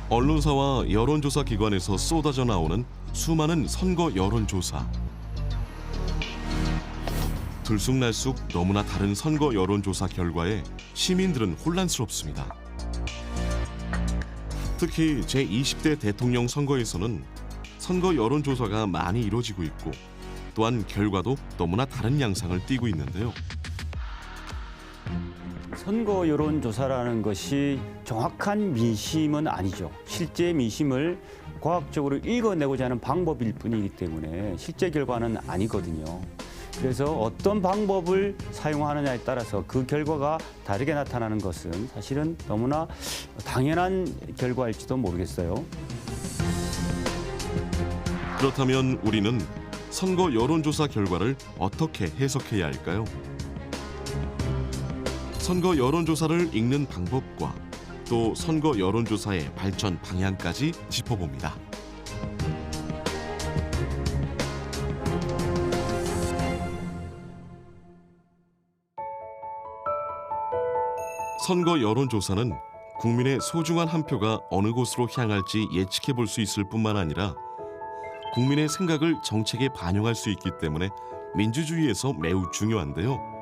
언론사와 여론조사 기관에서 쏟아져 나오는 수많은 선거 여론조사. 들쑥날쑥 너무나 다른 선거 여론조사 결과에 시민들은 혼란스럽습니다. 특히 제20대 대통령 선거에서는 선거 여론조사가 많이 이루어지고 있고 또한 결과도 너무나 다른 양상을 띠고 있는데요. 선거 여론조사라는 것이 정확한 민심은 아니죠. 실제 민심을 과학적으로 읽어내고자 하는 방법일 뿐이기 때문에 실제 결과는 아니거든요. 그래서 어떤 방법을 사용하느냐에 따라서 그 결과가 다르게 나타나는 것은 사실은 너무나 당연한 결과일지도 모르겠어요. 그렇다면 우리는 선거 여론조사 결과를 어떻게 해석해야 할까요? 선거 여론조사를 읽는 방법과 또 선거 여론조사의 발전 방향까지 짚어봅니다. 선거 여론조사는 국민의 소중한 한 표가 어느 곳으로 향할지 예측해 볼 수 있을 뿐만 아니라 국민의 생각을 정책에 반영할 수 있기 때문에 민주주의에서 매우 중요한데요.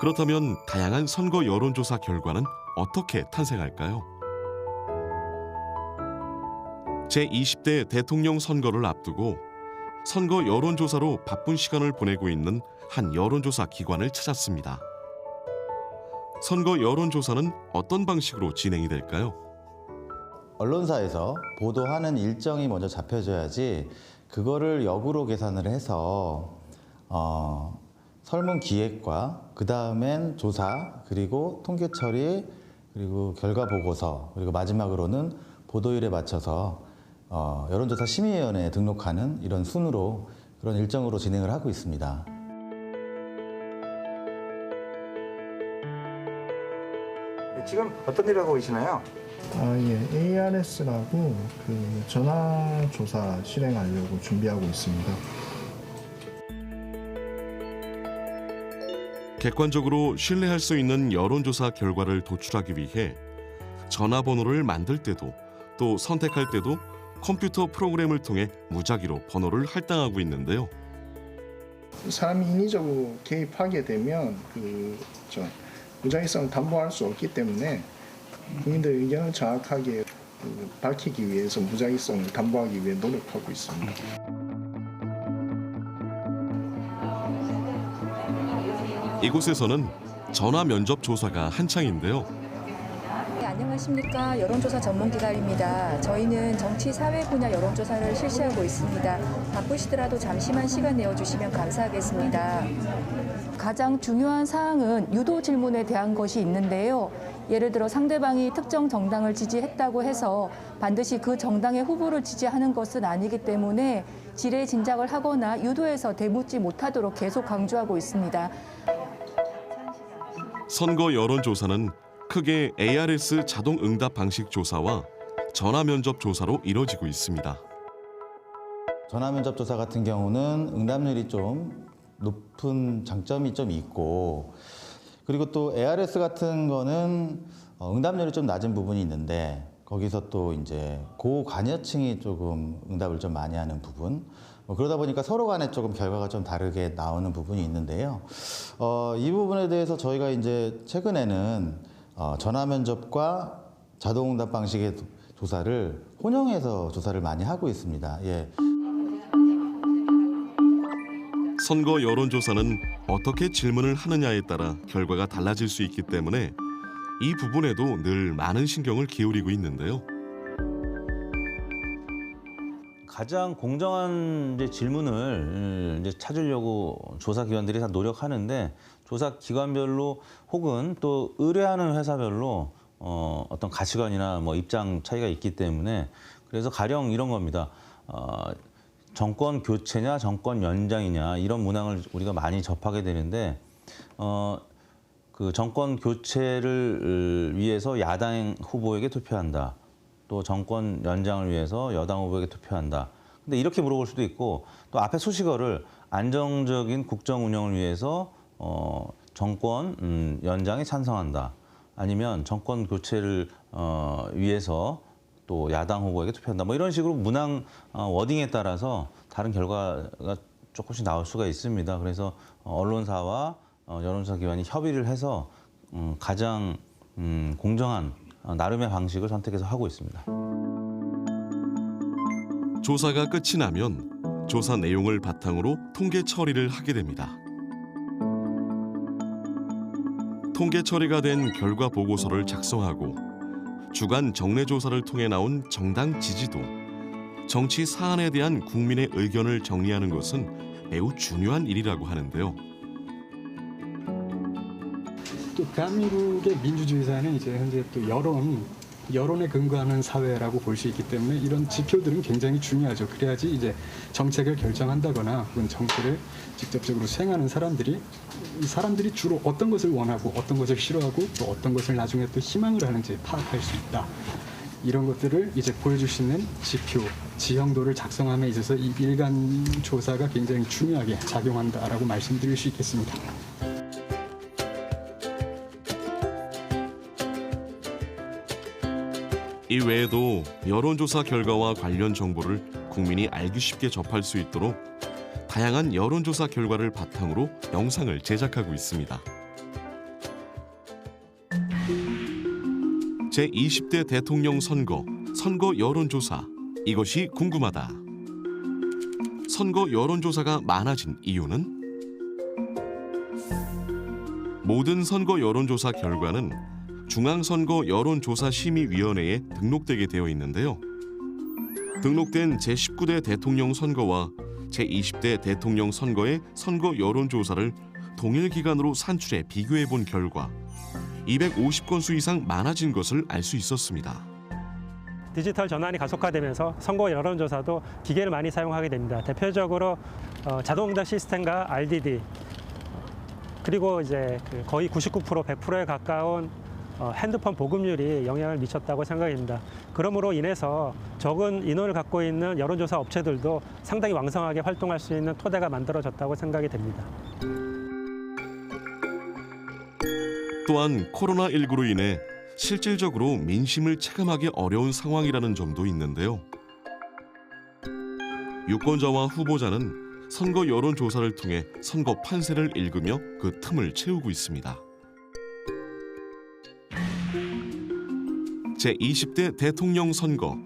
그렇다면 다양한 선거 여론조사 결과는 어떻게 탄생할까요? 제20대 대통령 선거를 앞두고 선거 여론조사로 바쁜 시간을 보내고 있는 한 여론조사 기관을 찾았습니다. 선거 여론조사는 어떤 방식으로 진행이 될까요? 언론사에서 보도하는 일정이 먼저 잡혀져야지 그거를 역으로 계산을 해서 설문 기획과 그 다음엔 조사, 그리고 통계 처리, 그리고 결과 보고서, 그리고 마지막으로는 보도일에 맞춰서 여론조사 심의위원회에 등록하는 이런 순으로 그런 일정으로 진행을 하고 있습니다. 지금 어떤 일을 하고 계시나요? ARS라고 그 전화조사 실행하려고 준비하고 있습니다. 객관적으로 신뢰할 수 있는 여론조사 결과를 도출하기 위해 전화번호를 만들 때도 또 선택할 때도 컴퓨터 프로그램을 통해 무작위로 번호를 할당하고 있는데요. 사람이 인위적으로 개입하게 되면 무작위성을 담보할 수 없기 때문에 국민들의 의견을 정확하게 밝히기 위해서 무작위성을 담보하기 위해 노력하고 있습니다. 이곳에서는 전화 면접 조사가 한창인데요. 네, 안녕하십니까. 여론조사 전문기관입니다. 저희는 정치, 사회 분야 여론조사를 실시하고 있습니다. 바쁘시더라도 잠시만 시간 내어주시면 감사하겠습니다. 가장 중요한 사항은 유도 질문에 대한 것이 있는데요. 예를 들어 상대방이 특정 정당을 지지했다고 해서 반드시 그 정당의 후보를 지지하는 것은 아니기 때문에 지레 진작을 하거나 유도해서 대묻지 못하도록 계속 강조하고 있습니다. 선거 여론조사는 크게 ARS 자동 응답 방식 조사와 전화 면접 조사로 이루어지고 있습니다. 전화 면접 조사 같은 경우는 응답률이 좀 높은 장점이 좀 있고, 그리고 또 ARS 같은 거는 응답률이 좀 낮은 부분이 있는데 거기서 또 이제 고관여층이 조금 응답을 좀 많이 하는 부분, 그러다 보니까 서로 간에 조금 결과가 좀 다르게 나오는 부분이 있는데요. 이 부분에 대해서 저희가 이제 최근에는 전화 면접과 자동응답 방식의 조사를 혼용해서 조사를 많이 하고 있습니다. 예. 선거 여론조사는 어떻게 질문을 하느냐에 따라 결과가 달라질 수 있기 때문에 이 부분에도 늘 많은 신경을 기울이고 있는데요. 가장 공정한 질문을 찾으려고 조사기관들이 다 노력하는데, 조사기관별로 혹은 또 의뢰하는 회사별로 어떤 가치관이나 입장 차이가 있기 때문에, 그래서 가령 이런 겁니다. 정권 교체냐 정권 연장이냐 이런 문항을 우리가 많이 접하게 되는데, 그 정권 교체를 위해서 야당 후보에게 투표한다. 또 정권 연장을 위해서 여당 후보에게 투표한다. 근데 이렇게 물어볼 수도 있고 또 앞에 수식어를 안정적인 국정 운영을 위해서 정권 연장에 찬성한다. 아니면 정권 교체를 위해서 또 야당 후보에게 투표한다. 뭐 이런 식으로 문항 워딩에 따라서 다른 결과가 조금씩 나올 수가 있습니다. 그래서 언론사와 여론조사 기관이 협의를 해서 가장 공정한 나름의 방식을 선택해서 하고 있습니다. 조사가 끝이 나면 조사 내용을 바탕으로 통계 처리를 하게 됩니다. 통계 처리가 된 결과 보고서를 작성하고 주간 정례 조사를 통해 나온 정당 지지도, 정치 사안에 대한 국민의 의견을 정리하는 것은 매우 중요한 일이라고 하는데요. 또 대한민국의 민주주의 사회는 이제 현재 또 여론에 근거하는 사회라고 볼 수 있기 때문에 이런 지표들은 굉장히 중요하죠. 그래야지 이제 정책을 결정한다거나 혹은 정치를 직접적으로 수행하는 사람들이 이 사람들이 주로 어떤 것을 원하고 어떤 것을 싫어하고 또 어떤 것을 나중에 또 희망을 하는지 파악할 수 있다. 이런 것들을 이제 보여줄 수 있는 지표, 지형도를 작성함에 있어서 이 일간 조사가 굉장히 중요하게 작용한다라고 말씀드릴 수 있겠습니다. 이 외에도 여론조사 결과와 관련 정보를 국민이 알기 쉽게 접할 수 있도록 다양한 여론조사 결과를 바탕으로 영상을 제작하고 있습니다. 제20대 대통령 선거 여론조사 이것이 궁금하다. 선거 여론조사가 많아진 이유는? 모든 선거 여론조사 결과는 중앙선거 여론조사심의위원회에 등록되게 되어 있는데요. 등록된 제19대 대통령 선거와 제20대 대통령 선거의 선거 여론조사를 동일 기간으로 산출해 비교해 본 결과 250건수 이상 많아진 것을 알 수 있었습니다. 디지털 전환이 가속화되면서 선거 여론조사도 기계를 많이 사용하게 됩니다. 대표적으로 자동응답 시스템과 RDD 그리고 이제 거의 99% 100%에 가까운 핸드폰 보급률이 영향을 미쳤다고 생각이 됩니다. 그러므로 인해서 적은 인원을 갖고 있는 여론조사 업체들도 상당히 왕성하게 활동할 수 있는 토대가 만들어졌다고 생각이 됩니다. 또한 코로나19로 인해 실질적으로 민심을 체감하기 어려운 상황이라는 점도 있는데요. 유권자와 후보자는 선거 여론조사를 통해 선거 판세를 읽으며 그 틈을 채우고 있습니다. 제20대 대통령 선거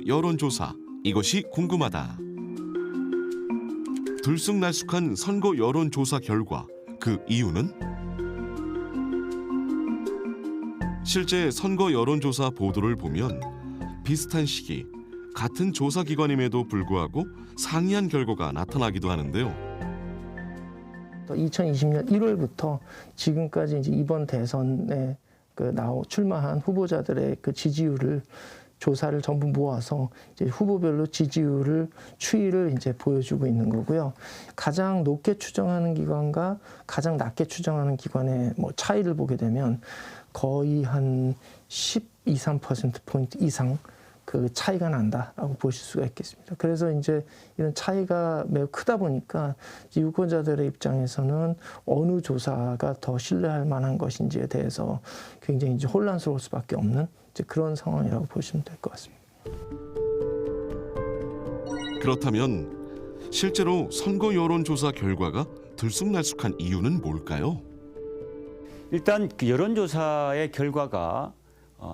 여론조사 이것이 궁금하다. 들쑥날쑥한 선거 여론조사 결과 그 이유는? 실제 선거 여론조사 보도를 보면 비슷한 시기 같은 조사기관임에도 불구하고 상이한 결과가 나타나기도 하는데요. 2020년 1월부터 지금까지 이제 이번 대선에 출마한 후보자들의 그 지지율을 조사를 전부 모아서 이제 후보별로 지지율을 추이를 이제 보여주고 있는 거고요. 가장 높게 추정하는 기관과 가장 낮게 추정하는 기관의 뭐 차이를 보게 되면 거의 한 12, 3%포인트 이상 그 차이가 난다라고 보실 수가 있겠습니다. 그래서 이제 이런 차이가 매우 크다 보니까 유권자들의 입장에서는 어느 조사가 더 신뢰할 만한 것인지에 대해서 굉장히 이제 혼란스러울 수밖에 없는 이제 그런 상황이라고 보시면 될 것 같습니다. 그렇다면 실제로 선거 여론조사 결과가 들쑥날쑥한 이유는 뭘까요? 일단 그 여론조사의 결과가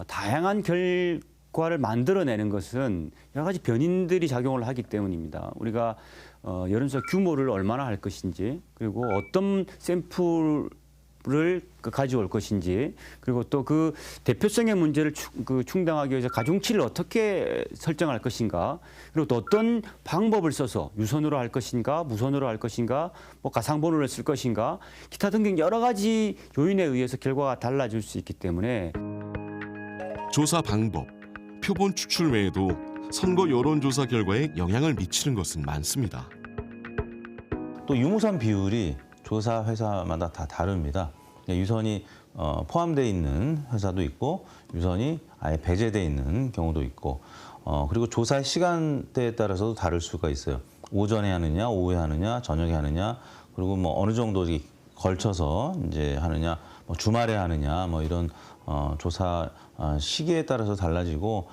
다양한 결과를 만들어내는 것은 여러 가지 변인들이 작용을 하기 때문입니다. 우리가 여론조사 규모를 얼마나 할 것인지 그리고 어떤 샘플을 가져올 것인지 그리고 또 그 대표성의 문제를 충당하기 위해서 가중치를 어떻게 설정할 것인가 그리고 또 어떤 방법을 써서 유선으로 할 것인가 무선으로 할 것인가 뭐 가상번호를 쓸 것인가 기타 등등 여러 가지 요인에 의해서 결과가 달라질 수 있기 때문에 조사 방법, 표본 추출 외에도 선거 여론조사 결과에 영향을 미치는 것은 많습니다. 또 유무선 비율이 조사 회사마다 다 다릅니다. 유선이 포함되어 있는 회사도 있고 유선이 아예 배제되어 있는 경우도 있고 그리고 조사 시간대에 따라서도 다를 수가 있어요. 오전에 하느냐, 오후에 하느냐, 저녁에 하느냐, 그리고 뭐 어느 정도 걸쳐서 이제 하느냐, 뭐 주말에 하느냐, 뭐 이런 조사 시기에 따라서 달라지고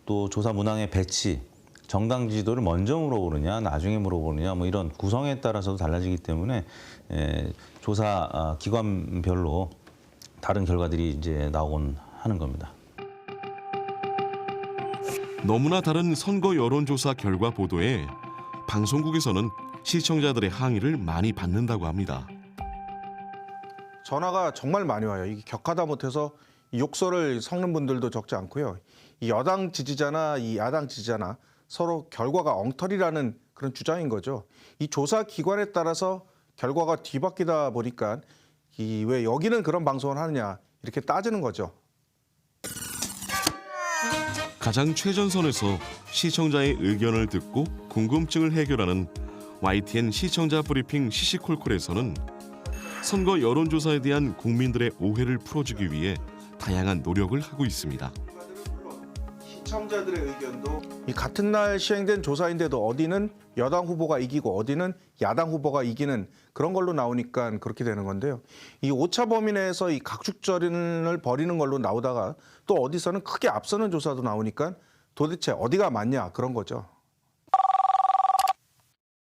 또 조사 문항의 배치, 정당 지지도를 먼저 물어보느냐, 나중에 물어보느냐, 뭐 이런 구성에 따라서도 달라지기 때문에 조사 기관별로 다른 결과들이 이제 나오곤 하는 겁니다. 너무나 다른 선거 여론조사 결과 보도에 방송국에서는 시청자들의 항의를 많이 받는다고 합니다. 전화가 정말 많이 와요. 이게 격하다 못해서 욕설을 섞는 분들도 적지 않고요. 이 여당 지지자나 이 야당 지지자나 서로 결과가 엉터리라는 그런 주장인 거죠. 이 조사 기관에 따라서 결과가 뒤바뀌다 보니까 왜 여기는 그런 방송을 하느냐 이렇게 따지는 거죠. 가장 최전선에서 시청자의 의견을 듣고 궁금증을 해결하는 YTN 시청자 브리핑 시시콜콜에서는 선거 여론조사에 대한 국민들의 오해를 풀어주기 위해 다양한 노력을 하고 있습니다. 시청자들의 의견도 이 같은 날 시행된 조사인데도 어디는 여당 후보가 이기고 어디는 야당 후보가 이기는 그런 걸로 나오니까 그렇게 되는 건데요. 이 오차 범위 내에서 이 각축전을 벌이는 걸로 나오다가 또 어디서는 크게 앞서는 조사도 나오니까 도대체 어디가 맞냐 그런 거죠.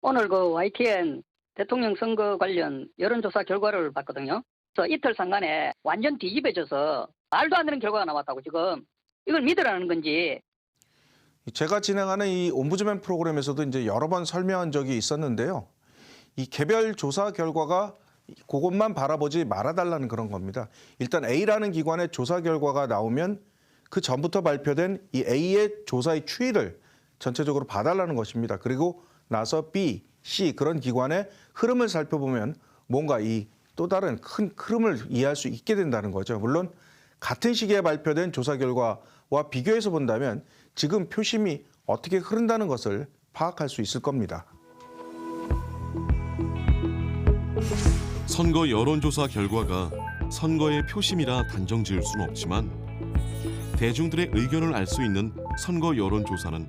오늘 그 YTN 대통령 선거 관련 여론조사 결과를 봤거든요. 그래서 이틀 상간에 완전 뒤집어져서 말도 안 되는 결과가 나왔다고 지금 이걸 믿으라는 건지. 제가 진행하는 이 옴부즈맨 프로그램에서도 이제 여러 번 설명한 적이 있었는데요. 이 개별 조사 결과가 그것만 바라보지 말아달라는 그런 겁니다. 일단 A라는 기관의 조사 결과가 나오면 그 전부터 발표된 이 A의 조사의 추이를 전체적으로 봐달라는 것입니다. 그리고 나서 B, C 그런 기관의 흐름을 살펴보면 뭔가 이 또 다른 큰 흐름을 이해할 수 있게 된다는 거죠. 물론 같은 시기에 발표된 조사 결과와 비교해서 본다면 지금 표심이 어떻게 흐른다는 것을 파악할 수 있을 겁니다. 선거 여론조사 결과가 선거의 표심이라 단정 지을 수는 없지만 대중들의 의견을 알 수 있는 선거 여론조사는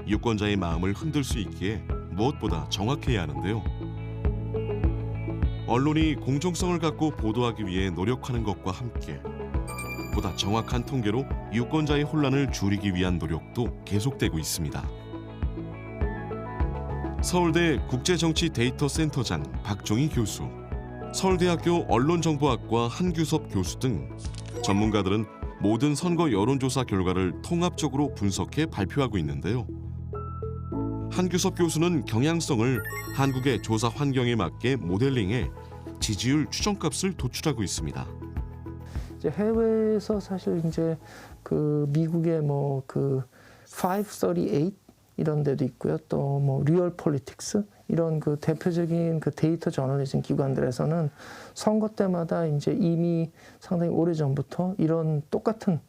유권자의 마음을 흔들 수 있기에 무엇보다 정확해야 하는데요. 언론이 공정성을 갖고 보도하기 위해 노력하는 것과 함께 보다 정확한 통계로 유권자의 혼란을 줄이기 위한 노력도 계속되고 있습니다. 서울대 국제정치데이터센터장 박종희 교수, 서울대학교 언론정보학과 한규섭 교수 등 전문가들은 모든 선거 여론조사 결과를 통합적으로 분석해 발표하고 있는데요. 한규섭 교수는 경향성을 한국의 조사 환경에 맞게 모델링해 지지율 추정값을 도출하고 있습니다. 이제 해외에서 사실 이제 그 미국의 뭐 그 538 이런 데도 있고요. 또 뭐 리얼 폴리틱스 이런 그 대표적인 그 데이터 저널리즘 기관들에서는 선거 때마다 이제 이미 상당히 오래 전부터 이런 똑같은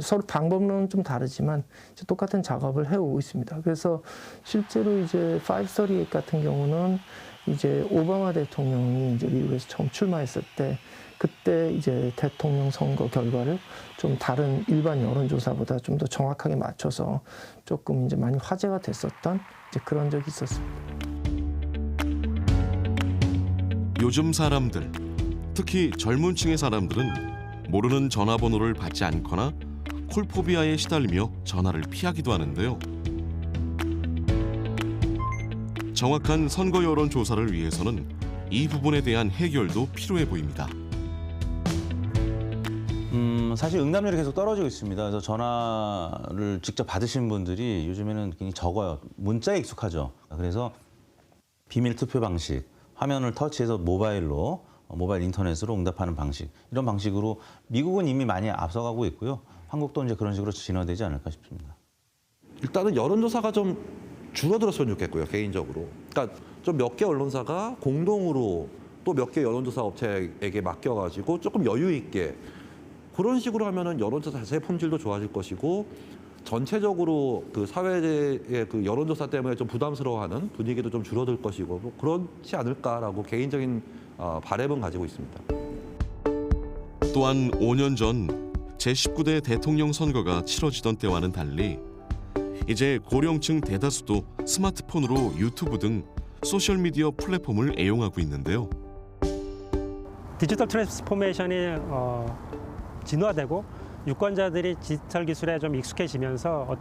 서로 방법론은 좀 다르지만 이제 똑같은 작업을 해오고 있습니다. 그래서 실제로 이제 538 같은 경우는 이제 오바마 대통령이 이제 미국에서 처음 출마했을 때 그때 이제 대통령 선거 결과를 좀 다른 일반 여론조사보다 좀 더 정확하게 맞춰서 조금 이제 많이 화제가 됐었던 이제 그런 적이 있었습니다. 요즘 사람들, 특히 젊은 층의 사람들은 모르는 전화번호를 받지 않거나 콜포비아에 시달리며 전화를 피하기도 하는데요. 정확한 선거 여론 조사를 위해서는 이 부분에 대한 해결도 필요해 보입니다. 사실 응답률이 계속 떨어지고 있습니다. 그래서 전화를 직접 받으신 분들이 요즘에는 굉장히 적어요. 문자에 익숙하죠. 그래서 비밀 투표 방식, 화면을 터치해서 모바일 인터넷으로 응답하는 방식, 이런 방식으로 미국은 이미 많이 앞서가고 있고요. 한국도 이제 그런 식으로 진화되지 않을까 싶습니다. 일단은 여론조사가 좀 줄어들었으면 좋겠고요, 개인적으로. 그러니까 좀 몇 개 언론사가 공동으로 또 몇 개 여론조사 업체에게 맡겨가지고 조금 여유 있게 그런 식으로 하면은 여론조사 자체의 품질도 좋아질 것이고 전체적으로 그 사회의 그 여론조사 때문에 좀 부담스러워하는 분위기도 좀 줄어들 것이고 뭐 그렇지 않을까라고 개인적인 바람은 가지고 있습니다. 또한 5년 전 제19대 대통령 선거가 치러지던 때와는 달리 이제 고령층 대다수도 스마트폰으로 유튜브 등 소셜미디어 플랫폼을 애용하고 있는데요. 디지털 트랜스포메이션이 진화되고 유권자들이 디지털 기술에 좀 익숙해지면서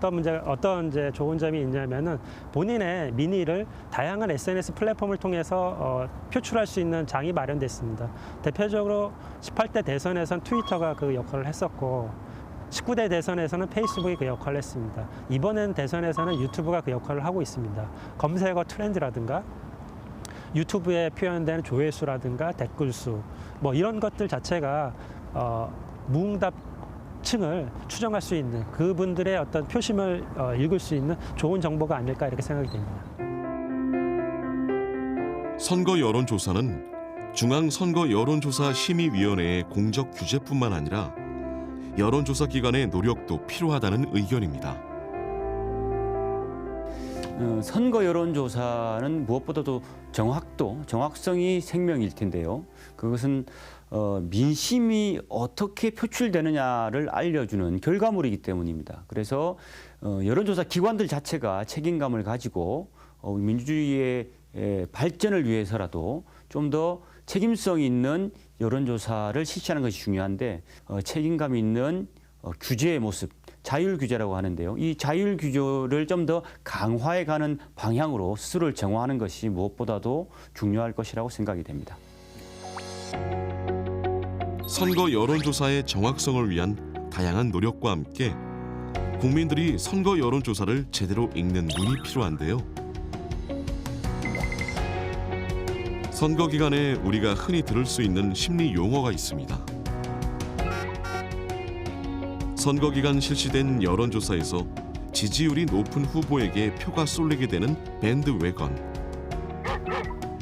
어떤 이제 좋은 점이 있냐면은 본인의 민의를 다양한 SNS 플랫폼을 통해서 표출할 수 있는 장이 마련됐습니다. 대표적으로 18대 대선에선 트위터가 그 역할을 했었고 19대 대선에서는 페이스북이 그 역할을 했습니다. 이번엔 대선에서는 유튜브가 그 역할을 하고 있습니다. 검색어 트렌드라든가 유튜브에 표현되는 조회수라든가 댓글수 뭐 이런 것들 자체가 무응답층을 추정할 수 있는 그분들의 어떤 표심을 읽을 수 있는 좋은 정보가 아닐까 이렇게 생각이 됩니다. 선거 여론조사는 중앙선거여론조사심의위원회의 공적 규제뿐만 아니라 여론조사 기관의 노력도 필요하다는 의견입니다. 선거 여론조사는 무엇보다도 정확성이 생명일 텐데요. 그것은 민심이 어떻게 표출되느냐를 알려주는 결과물이기 때문입니다. 그래서 여론조사 기관들 자체가 책임감을 가지고 민주주의의 발전을 위해서라도 좀 더 책임성 있는 여론조사를 실시하는 것이 중요한데 책임감 있는 규제의 모습, 자율규제라고 하는데요. 이 자율규제를 좀 더 강화해가는 방향으로 스스로를 정화하는 것이 무엇보다도 중요할 것이라고 생각이 됩니다. 선거 여론조사의 정확성을 위한 다양한 노력과 함께 국민들이 선거 여론조사를 제대로 읽는 눈이 필요한데요. 선거 기간에 우리가 흔히 들을 수 있는 심리 용어가 있습니다. 선거 기간 실시된 여론조사에서 지지율이 높은 후보에게 표가 쏠리게 되는 밴드웨건.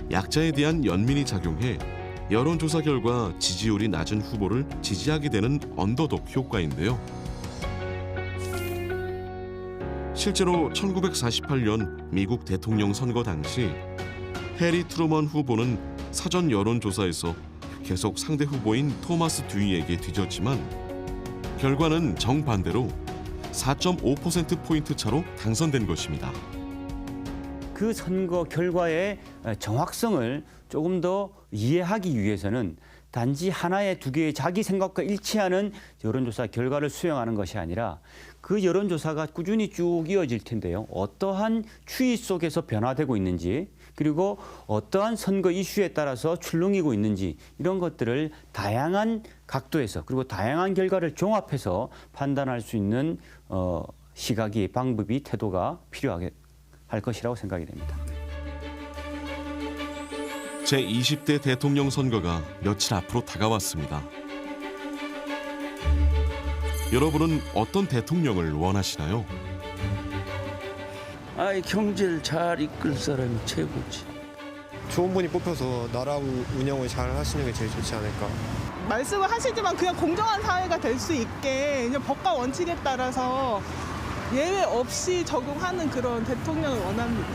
약자에 대한 연민이 작용해 여론조사 결과 지지율이 낮은 후보를 지지하게 되는 언더독 효과인데요. 실제로 1948년 미국 대통령 선거 당시 해리 트루먼 후보는 사전 여론조사에서 계속 상대 후보인 토마스 듀이에게 뒤졌지만 결과는 정반대로 4.5%포인트 차로 당선된 것입니다. 그 선거 결과의 정확성을 조금 더 이해하기 위해서는 단지 하나의 두 개의 자기 생각과 일치하는 여론조사 결과를 수용하는 것이 아니라 그 여론조사가 꾸준히 쭉 이어질 텐데요. 어떠한 추이 속에서 변화되고 있는지 그리고 어떠한 선거 이슈에 따라서 출렁이고 있는지 이런 것들을 다양한 각도에서 그리고 다양한 결과를 종합해서 판단할 수 있는 시각이, 방법이, 태도가 필요하게 할 것이라고 생각이 됩니다. 제20대 대통령 선거가 며칠 앞으로 다가왔습니다. 여러분은 어떤 대통령을 원하시나요? 경제를 잘 이끌 사람이 최고지. 좋은 분이 뽑혀서 나라 운영을 잘 하시는 게 제일 좋지 않을까. 말씀을 하시지만 그냥 공정한 사회가 될 수 있게 그냥 법과 원칙에 따라서 예외 없이 적용하는 그런 대통령을 원합니다.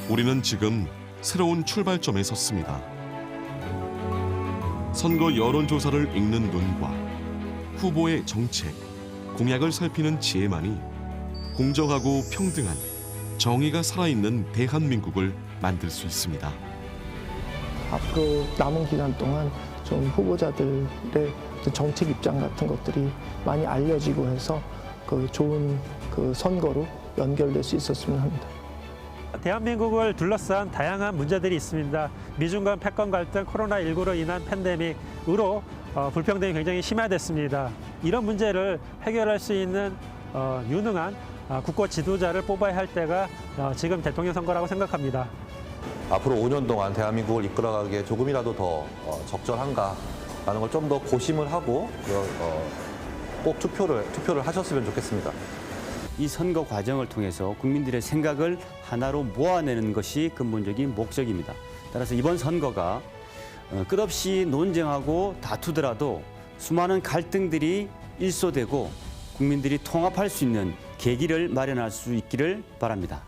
우리는 지금 새로운 출발점에 섰습니다. 선거 여론조사를 읽는 눈과 후보의 정책, 공약을 살피는 지혜만이 공정하고 평등한 정의가 살아있는 대한민국을 만들 수 있습니다. 앞으로 남은 기간 동안 좀 후보자들의 정책 입장 같은 것들이 많이 알려지고 해서 그 좋은 그 선거로 연결될 수 있었으면 합니다. 대한민국을 둘러싼 다양한 문제들이 있습니다. 미중 간 패권 갈등, 코로나19로 인한 팬데믹으로 불평등이 굉장히 심화됐습니다. 이런 문제를 해결할 수 있는 유능한 국가 지도자를 뽑아야 할 때가 지금 대통령 선거라고 생각합니다. 앞으로 5년 동안 대한민국을 이끌어가기에 조금이라도 더 적절한가 라는 걸 좀 더 고심을 하고 꼭 투표를 하셨으면 좋겠습니다. 이 선거 과정을 통해서 국민들의 생각을 하나로 모아내는 것이 근본적인 목적입니다. 따라서 이번 선거가 끝없이 논쟁하고 다투더라도 수많은 갈등들이 일소되고 국민들이 통합할 수 있는 계기를 마련할 수 있기를 바랍니다.